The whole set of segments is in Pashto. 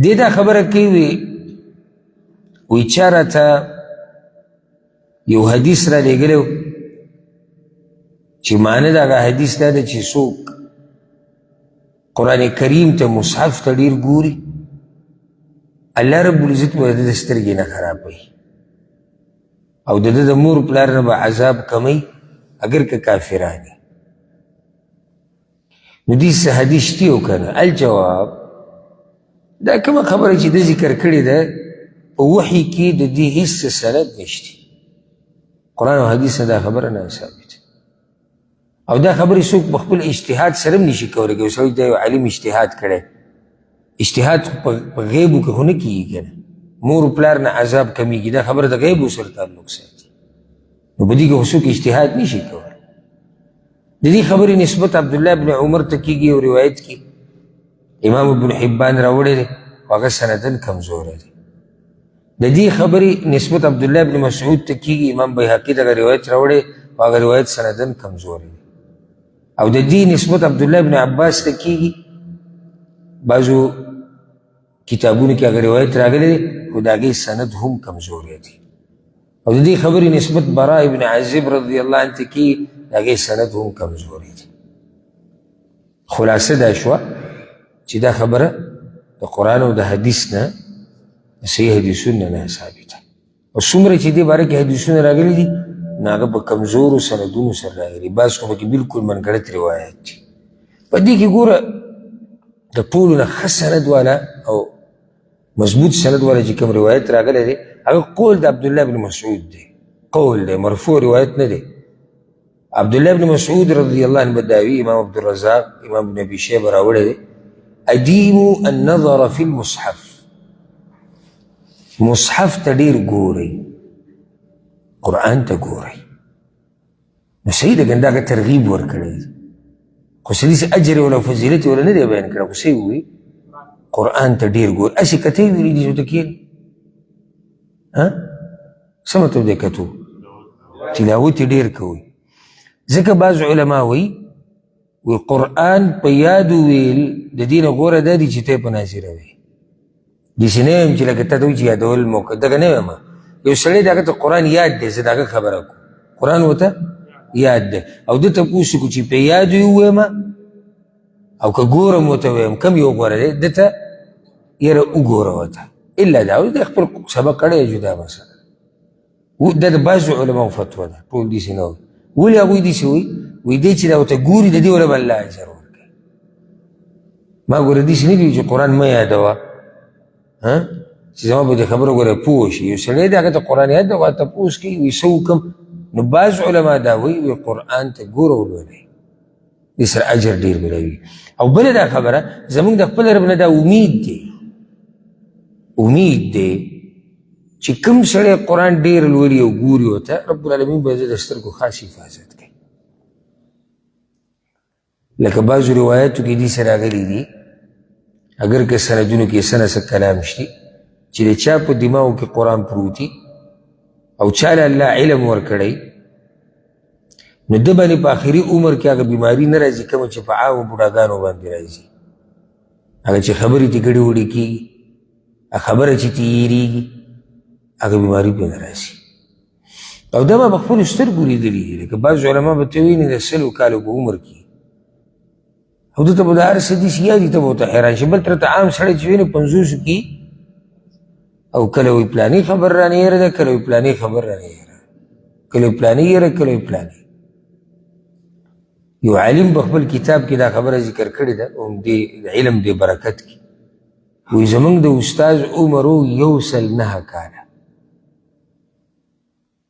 دې دا خبره کوي وی چا راته یو حدیث را لېږلی و چې معنی د هغه حدیث دا ده چې څوک قرآن کریم ته مصحف ته ډېر ګوري الله رب العزت به د ده سترګې نه خرابوي او د ده د مور پلار نه به عذاب کمی اگر که کافران وي نو دې څه حدیث شتي و که نه الجواب دا کومه خبره چې ده ذکر کړې ده په وحي کې د دې هېڅ سند نشته قرآن او حدیث دا خبره نه ثابته او دا خبرې څوک په خپل اجتهاد سره هم نشي کولی که یو سړی دا یو عالم اجتهاد کړی اجتهاد په غیبو کې خو نه کېږي که نه مور و پلار نه عذاب کمیږي دا خبره د غیبو سره تعلق ساتي نو په دې کې خو څوک اجتهاد نشي کولی د دې خبرې نسبت عبدالله بن عمر ته کېږي او روایت کې امام ابن حبان راوړی دی هغه سندن کمزوری دی د دې خبرې نسبت عبدالله بن مسعود ته کېږي امام بیهقي دغه روایت راوړی هغه روایت سندن کمزوری دی او د دې نسبت عبدالله بن عباس ته کېږي بعضو کتابونو کې هغه روایت راغلی دی خو د هغې سند هم کمزوری دی او د دې خبرې نسبت براء ابن عازب رضی الله عنه ته کېږي د هغې سند هم کمزوری دی خلاصه دا شوه چې دا خبره د قرآن او د حدیث نه د صحیح حدیثونو نه ثابته او څومره چې دې باره کې حدیثونه راغلي دي نو هغه په کمزورو سندونو سره راغلي بعض خو پکې بلکل منګړت روایت دي په دې کې ګوره د ټولو نه ښه سند والا او مضبوط سند والا چې کوم روایت راغلی دی هغه قول د عبدالله بن مسعود دی قول دی مرفوع روایت نه دی عبدالله بن مسعود رضی الله عنه بداوي امام عبدالرزاق امام ابن ابي شيبه راوړی دی ادیمو النظر فی المصحف مصحف ته ډېر ګورئ قرآن ته ګورئ نو صحیح ده ګنده هغه ترغیب ورکړی خو څه داسې اجر ولا فضیلت ولا نه دی بیان کړی خو څه ووایي قرآن ته ډېر ګورئ هسې کته یې ویلي دي چې ورته کښېني څه مطلب دی کتو تلاوت یې ډېر کوئ ځکه بعض علما وایي وی قرآن په یادو ویل د دې نه غوره دا دي چې ته یې په ناظره وي داسې نه یم چې لکه تا ته وایي چې یادول موقع دغه نه یم یو سړی د هغه ته قرآن یاد دی زه د هغه خبره کوم قرآن ورته یاد دی او ده تپوس وکړو چې په یاد یې ووایم او که ګورم ورته ویم کم یو غوره دی ده ته یاره وګوره ورته الا دا اوس د خپل سبق کړی جدا مسله دا د بعضو علماو فتوا ده ټول داسې نه وایي ولې هغوی داسې وایي وی دی چې دا ورته ګوري د دې وله به الله اجر ورکوي ما ګوره داسې نه دي چې قرآن مه یادوه چې زما به دې خبره ګوره پوه شي یو سړی دی هغه ته قرآن یاد دی هغه تپوس کوي وایي څه وکړم نو بعض علما دا وایي وی قرآن ته ګوره ولولئ دې سره اجر ډېر ملوي او بله دا خبره زموږ د خپل رب نه دا امید دی چې کوم سړی قرآن ډېر لولي او ګوري ورته رب العالمین به د سترګو خاص حفاظت کوي لکه بعضو روایاتو کې دې سره راغلي دي اگر که سندونو کې څه نه څه کلام شتي چې د چا په دماغو کې قرآن پروتي او چاله الله علم ورکړی نو ده باندې په آخري عمر کې هغه بیماري نه راځي کومه چې په عامو بوډاګانو باندې راځي هغه چې خبرې تې ګډې وډې کېږي خبره چې تېرېږي هغه بیماري پرې نه راځي او دا ما په خپلو سترګو لیدلي دي لکه بعض علما به ته ویني د 100 کالو په عمر کې او ده ته به د هر څه داسې یادي ته به ورته حیران شي بل ترته عام سړی چې ویني 50 کې او کله وایي پلانې خبر رانه یېره ده کله وایي پلانې خبر رانه یېره کله وایي پلانې یېره کله وایي پلانې یو عالم په خپل کتاب کې دا خبره ذکر کړې ده او د علم د برکت کې وایي زموږ د استاذ عمر 109 کاله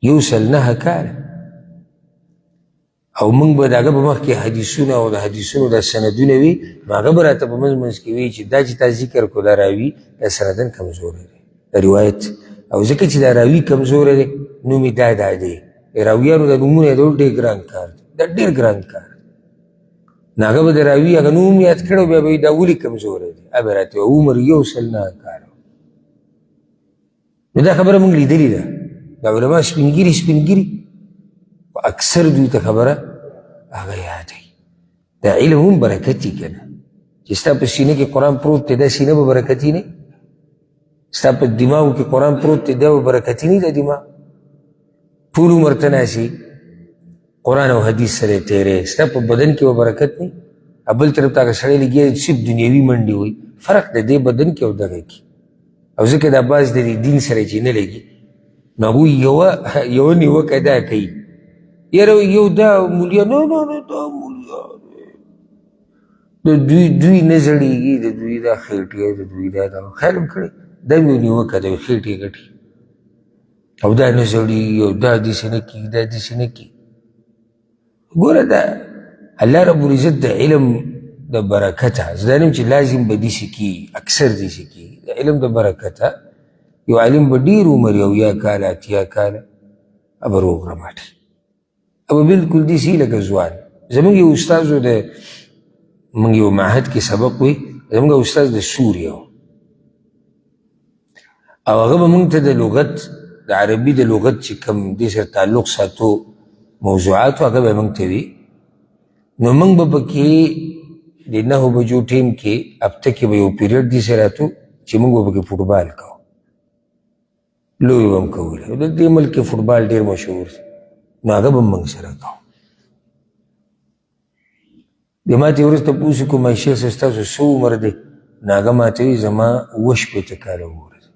109 کاله او موږ به د هغه په مخ کې حدیثونه او د حدیثونو دا سندونه وي نو هغه به راته په منځ منځ کې وي چې دا چې تا ذکر کړو دا راوي دا سندن کمزوری دی دا روایت او ځکه چې دا راوي کمزوری دی نوم یې دا دی راویانو د نومونه یې ډېر ګران کار دی دا ډېر ګران کار نو هغه به د راوي هغه نوم یاد کړی بیا به وایي دا ولې کمزوری دی بیا راته عمر 109 کاله نو دا خبره موږ لیدلې ده دا علما سپینګیري و اکثر دوی ته خبره هغه یادوي دا علم هم برکتي که نه چې ستا په سینه کې قرآن پروت دی دا سینه به برکتي نه ستا په دماغو کې قرآن پروت دی دا به برکتي نه دی دماغ ټول عمر ته ناسي قرآن او حدیث سره تیرې ستا په بدن کې به برکت نه بل طرف ته هغه سړی لګیا صرف دنیوي منډې وي فرق د دې بدن کې او دغه کې او ځکه دا بعض د دین سره چې نه لګي نو هغوی یوه نیوکه دا کوي یاره یو دا مولیا نه نه نه دا مولیا د دوی نه زړېږي د دوی دا خېټې د دوی دا خیال هم کړی دا مې نیوکه ده خېټې ګټې او دا نه زړېږي او دا داسې نه کېږي دا داسې نه کېږي ګوره دا الله رب العزت د علم د برکته زه دا نیم چې لازم به داسې کېږي اکثر داسې کېږي د علم د برکته یو عالم به ډېر عمر یو یا کاله اتیا کاله به روغ رمټ به بلکل داسې لکه ځوان زموږ یو استازو د موږ یو معهد کې سبق وی زموږ استاز د سوریه او هغه به موږ ته د لغت د عربي د لغت چې کوم دې سره تعلق ساتو موضوعاتو هغه به موږ ته وي نو موږ به پکې د 9 بجو ټیم کې هفته کې به یو پیریډ داسې راتو چې موږ به پکې فوټبال کوو لوبې به هم کولې د دې ملک کې فوټبال ډېر مشهور دی نو هغه به موږ سره کوو د ما ته وروسته پوښتنه کوم شیخ صاحب ستاسو څو عمر دی نو هغه ما ته وایي زما 28 کاله عمر دی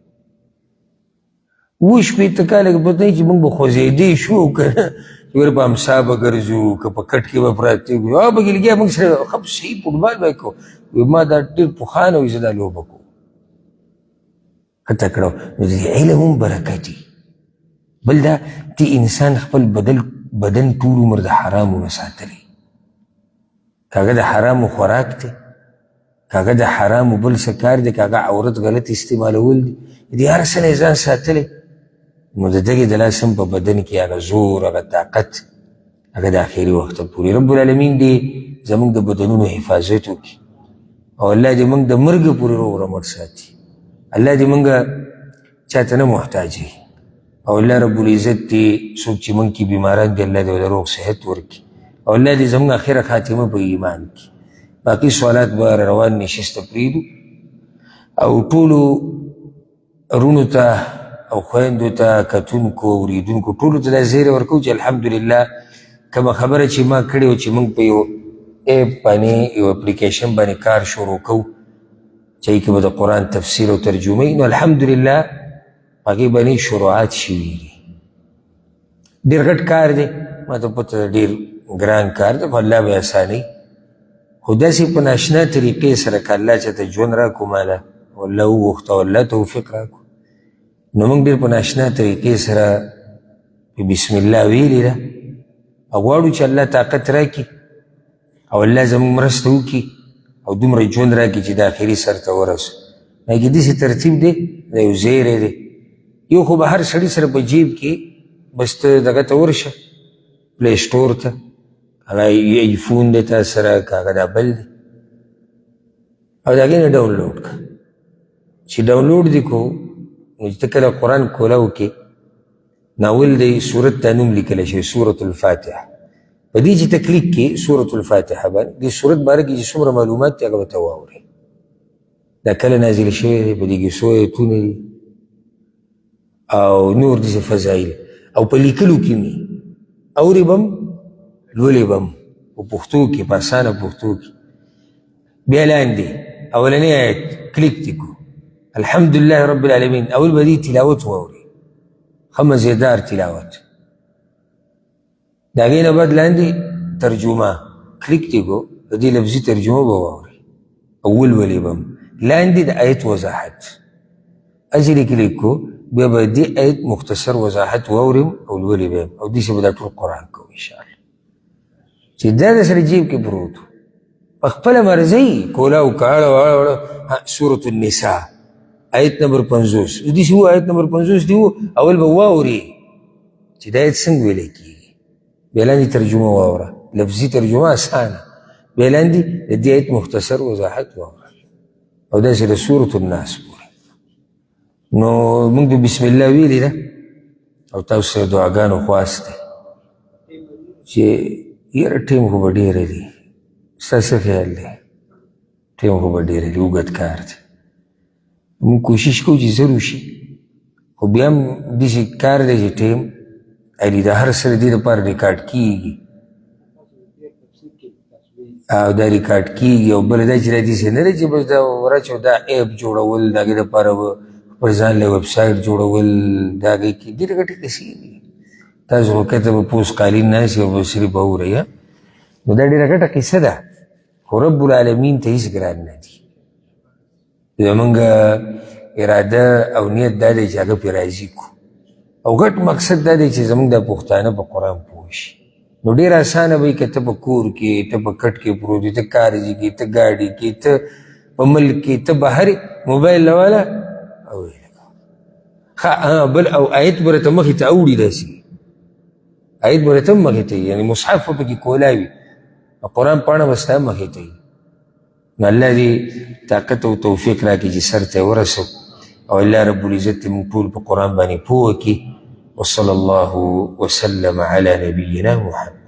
28 کاله کې پته نه چې موږ به خوځېدی شو که نه ور په امسا به ګرځو که په کټ کې به پراته وي او به لګیا موږ سره خب صحیح فوټبال به کوو ما دا ډېر پخوانه وي زه دا لوبه کوم ښه تکړه نو د علم هم برکتي بل دا چې انسان خپل بدن ټول عمر د حرامو نه ساتلی کاغه د حرامو خوراک دی کاغه د حرامو بل څه کار دی کاغه عورت غلط استعمالول دي د هر څه نه ځان ساتلی نو د دغې د لاس هم په بدن کې هغه زور هغه طاقت هغه د آخري وخته پورې رب العالمین دې زموږ د بدنونو حفاظت وکړي او الله دې موږ د مرګ پورې روغ رمټ ساتي الله دې موږ چاته نه محتاج وي او الله رب العزت دې څوک چې موږ کې بیماران دي الله دې روغ صحت ورکړي او الله دې زموږ آخره خاتمه په ایمان کې باقي سوالات به روان نشسته پرېږدو او ټولو رونو ته او خویندو ته کتونکو اوریدونکو ټولو ته دا زیری ورکوو چې الحمدلله کومه خبره چې ما کړې وه چې موږ په یو ایپ باندې یو اپلیکیشن باندې کار شروع کوو چې هغې کې به د قرآن تفسیر او ترجمه نو الحمدلله هغې باندې شروعات شوي دي ډېر غټ کار دی ما ته پته ډېر ګران کار دی خو الله به اسانوي خو داسې په ناشنا طریقې سره که الله چاته ژوند راکړو ماله والله وغوښته او الله توفیق راکړو نو موږ ډېر په ناشنا طریقې سره په بسم الله ویلې ده او غواړو چې الله طاقت راکړي او الله زموږ مرسته وکړي او دومره ژوند راکړي چې د آخري سر ته ورسو هغې داسې ترتیب دی دا یو زیری دی یو خو به هر سړي سره په جیب کې بس ته دغه ته ورشه پلی سټور ته هغه ایفون دی تا سره که هغه دا بل دی او د هغې نه ډاونلوډ کړه چې ډاونلوډ دې کو نو چې ته کله قرآن کولاو کې ناول دی صورت ته نوم لیکلی شوی سورة الفاتحه په دې چې ته کلیک کې سورة الفاتحه باندې دې صورت باره کې چې څومره معلومات دي هغه به ته واورې دا کله نازل شوی دی په دې کې څو ایتونه دي او نور داسې فضایل او په لیکلو کې مې اورې به م لولې به م په پښتو کې په اسانه پښتو کې بیا لاندې اولنی آیت کلیک دې کو الحمدلله رب العالمین اول به دې تلاوت واورې ښه مزېدار تلاوت د هغې نه بعد لاندې ترجمه کلیک دې کو د دې لفظي ترجمه به واورې اول ولې به م لاندې د آیت وضاحت اجرې کلیک کو بیا به دې آیت مختصر وضاحت واورم او لولې به یم او داسې به دا ټول قرآن کوو انشاءالله چې دا د سره جیب کې پروت و په خپله مرضۍ کولاو که اړه واړه سورة النساء آیت نمبر 50 داسې و آیت نمبر 50 دی و اول به واورې چې دا آیت څنګه ویلی کېږي بیا لاندې ترجمه واوره لفظي ترجمه اسانه بیا لاندې د دې آیت مختصر وضاحت واوره او داسې د سورة الناس پورې نو موږ به بسم الله ویلې ده او تاسو سره دعاګانو خواست دی چې یاره ټیم خو به ډېره دي ستا څه خیال دی ټیم خو به ډېره دي اوږد کار دی مونږ کوشش کوو چې زر وشي خو بیا هم داسې کار دی چې ټایم علي دا هر څه د دې لپاره ریکارډ کېږي او دا ریکارډ کېږي او بله دا چې دا داسې نه دی چې بس دا ورچ او دا ایپ جوړول د هغې لپاره خپل ځان له ویب سایټ جوړول د هغې کې ډېرې ګټې کیسې دي تاسو خو کته به پوست قالین ناست او به صرف اورئ نو دا ډېره ګټه قصه ده خو رب العالمین ته هېڅ ګران نه دي زمونږ اراده او نیت دا دی چې هغه پرې راضي کړو او ګټ مقصد دا دی چې زمونږ دا پښتانه په قرآن پوه شي نو ډېر اسانه به وي که ته په کور کې ته په کټ کې پروت وي ته کارځي کې ته ګاډي کې ته په ملک کې ته بهر موبایل له واله او بل او آیت به راته مخې ته اوړي داسې آیت به راته مخې ته یعنې مصحف به پکې کولا وي قرآن پاڼه به ستا مخې ته وي نو الله دې طاقت او توفیق راکړي چې سر ته ورسو او الله رب العزت دې موږ ټول په قرآن باندې پوه کړي وصلى الله وسلم على نبينا محمد